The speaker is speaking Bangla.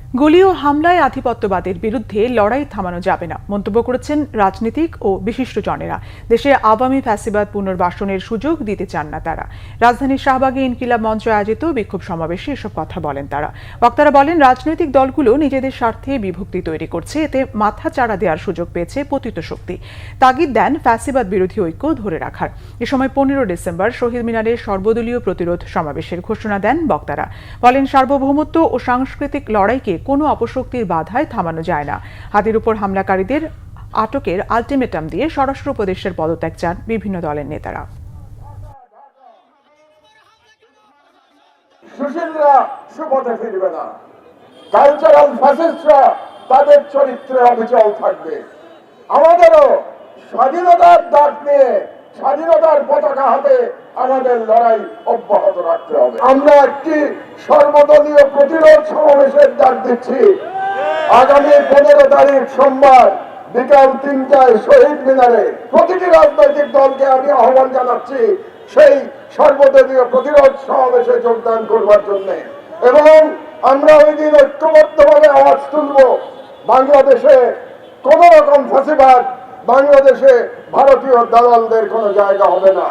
গুলি ও হামলায় আধিপত্যবাদের বিরুদ্ধে লড়াই থামানো যাবে না মন্তব্য করেছেন রাজনীতিক ও বিশিষ্টজনেরা। দেশে আওয়ামী ফ্যাসিবাদ পুনর্বাসনের সুযোগ দিতে চান না তারা। রাজধানীর শাহবাগে ইনকিলাব মঞ্চ আয়োজিত বিক্ষোভ সমাবেশে এসব কথা বলেন তারা। বক্তারা বলেন, রাজনৈতিক দলগুলো নিজেদের স্বার্থে বিভক্তি তৈরি করছে, এতে মাথা চাড়া দেওয়ার সুযোগ পেয়েছে পতিত শক্তি। তাগিদ দেন ফ্যাসিবাদ বিরোধী ঐক্য ধরে রাখার। এ সময় 15 ডিসেম্বর শহীদ মিনারে সর্বদলীয় প্রতিরোধ সমাবেশের ঘোষণা দেন বক্তারা। বলেন, সার্বভৌমত্ব ও সাংস্কৃতিক লড়াইকে কোনো অপশক্তির বাধায় থামানো যায় না। হাতির উপর হামলাকারীদের আটকের আলটিমেটাম দিয়ে স্বরাষ্ট্র উপদেষ্টার পদত্যাগ চান বিভিন্ন দলের নেতারা। সুশীলরা সুপথে ফিরবে না, কালচারাল ফ্যাসিস্টরা তাদের চরিত্রে অবিচল থাকবে। আমাদেরও স্বাধীনতার ডাক নিয়ে স্বাধীনতার পতাকা হাতে আমাদের লড়াই অব্যাহত রাখতে হবে। আমরা একটি সর্বদলীয় প্রতিরোধ সমাবেশের ডাক দিচ্ছি। আগামী 15 তারিখ সোমবার বিকাল 3টায় শহীদ মিনারে প্রতিটি রাজনৈতিক দলকে আমি আহ্বান জানাচ্ছি সেই সর্বদলীয় প্রতিরোধ সমাবেশে যোগদান করবার জন্য, এবং আমরা ওই দিন ঐক্যবদ্ধভাবে আওয়াজ তুলব, বাংলাদেশে কোন রকম ফাঁসিবাদ, বাংলাদেশে ভারতীয় দালালদের কোনো জায়গা হবে না।